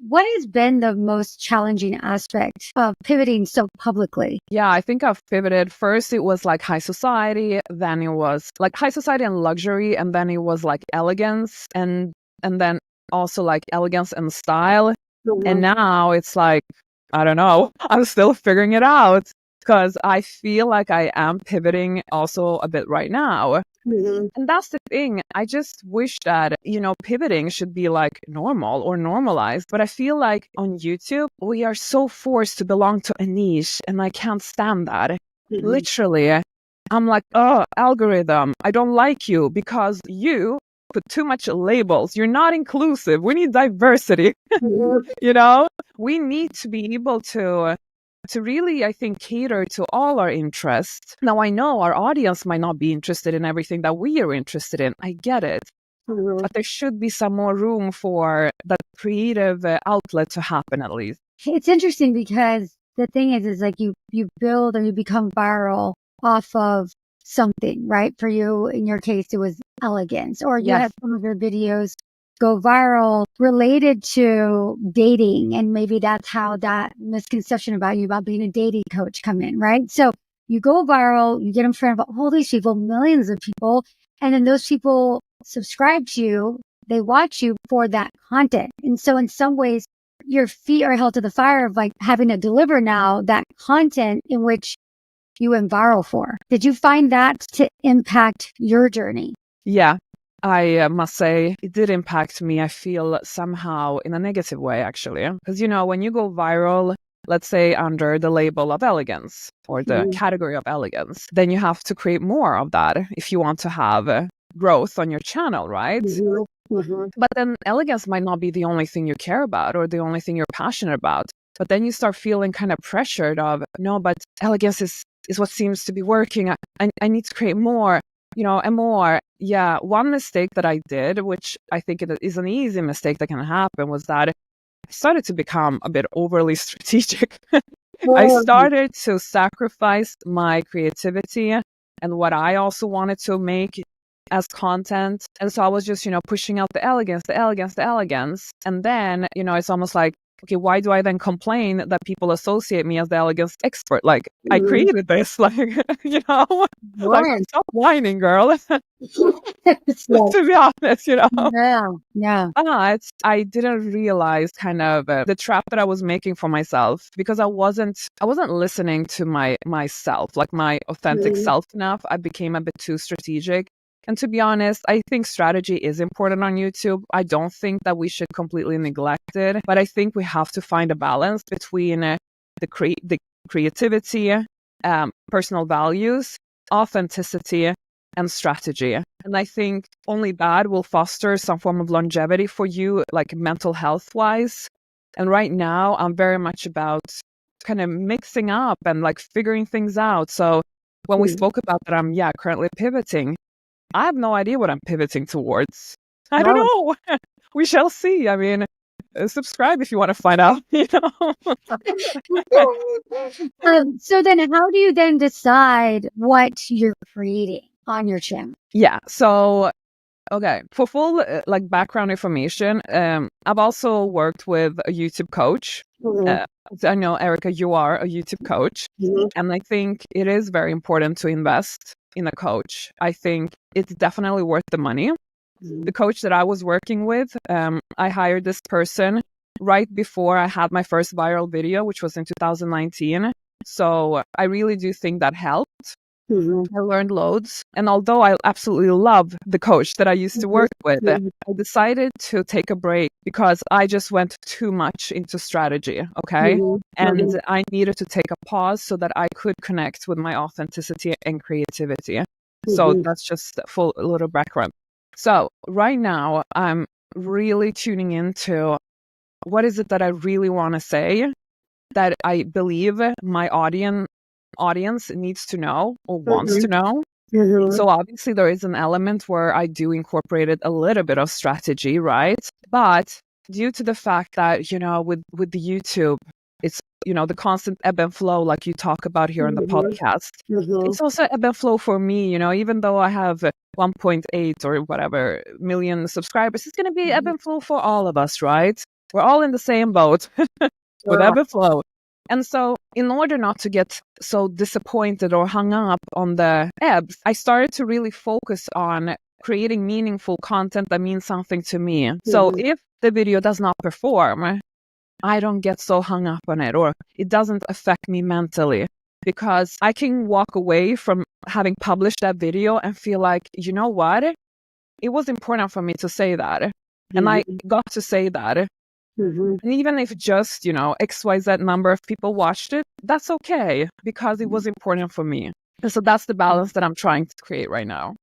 what has been the most challenging aspect of pivoting so publicly? Yeah, I think I've pivoted. First, it was like high society, then it was like high society and luxury, and then it was like elegance, and then also like elegance and style. And now it's like, I don't know, I'm still figuring it out because I feel like I am pivoting also a bit right now. And that's the thing. I just wish that, pivoting should be like normal or normalized. But I feel like on YouTube, we are so forced to belong to a niche, and I can't stand that. Literally, I'm like, oh, algorithm, I don't like you because you put too much labels. You're not inclusive. We need diversity. We need to be able to really, I think, cater to all our interests. Now, I know our audience might not be interested in everything that we are interested in. I get it. But there should be some more room for that creative outlet to happen, at least. It's interesting because the thing is like you build or you become viral off of something, right? For you, in your case, it was elegance, or you have some of your videos go viral related to dating. And maybe that's how that misconception about you about being a dating coach come in, right? So you go viral, you get in front of all these people, millions of people, and then those people subscribe to you. They watch you for that content. And so in some ways, your feet are held to the fire of like having to deliver now that content in which you went viral for. Did you find that to impact your journey? Yeah. I must say it did impact me. I feel somehow in a negative way, actually. Because, when you go viral, let's say under the label of elegance or the category of elegance, then you have to create more of that if you want to have growth on your channel, right? But then elegance might not be the only thing you care about or the only thing you're passionate about. But then you start feeling kind of pressured of, no, but elegance is what seems to be working. I need to create more. And more. Yeah, one mistake that I did, which I think it is an easy mistake that can happen, was that I started to become a bit overly strategic. I started to sacrifice my creativity and what I also wanted to make as content. And so I was just, pushing out the elegance. And then, it's almost like, okay, why do I then complain that people associate me as the elegance expert? Like, I created this, like, like, stop whining, girl. To be honest, Yeah. But I didn't realize kind of the trap that I was making for myself because I wasn't listening to myself, like my authentic self enough. I became a bit too strategic. And to be honest, I think strategy is important on YouTube. I don't think that we should completely neglect it, but I think we have to find a balance between the creativity, personal values, authenticity, and strategy. And I think only that will foster some form of longevity for you, like mental health wise. And right now, I'm very much about kind of mixing up and like figuring things out. So when we spoke about that, I'm currently pivoting. I have no idea what I'm pivoting towards. I don't know. We shall see. I mean, subscribe if you want to find out, So then how do you then decide what you're creating on your channel? Yeah. So, okay. For full background information, I've also worked with a YouTube coach. I know, Erika, you are a YouTube coach. And I think it is very important to invest in a coach. I think it's definitely worth the money. The coach that I was working with, I hired this person right before I had my first viral video, which was in 2019. So I really do think that helped. I learned loads. And although I absolutely love the coach that I used to work with, I decided to take a break because I just went too much into strategy, okay? And I needed to take a pause so that I could connect with my authenticity and creativity. So that's just a little background. So right now, I'm really tuning into what is it that I really want to say that I believe my audience needs to know or wants to know. So obviously there is an element where I do incorporate a little bit of strategy, right? But due to the fact that, with the YouTube, it's, the constant ebb and flow, like you talk about here on the podcast. It's also ebb and flow for me, even though I have 1.8 or whatever million subscribers, it's going to be ebb and flow for all of us, right? We're all in the same boat with ebb and flow. And so in order not to get so disappointed or hung up on the ebbs, I started to really focus on creating meaningful content that means something to me. So if the video does not perform, I don't get so hung up on it, or it doesn't affect me mentally, because I can walk away from having published that video and feel like, you know what? It was important for me to say that. And I got to say that. And even if just, XYZ number of people watched it, that's okay, because it was important for me. And so that's the balance that I'm trying to create right now.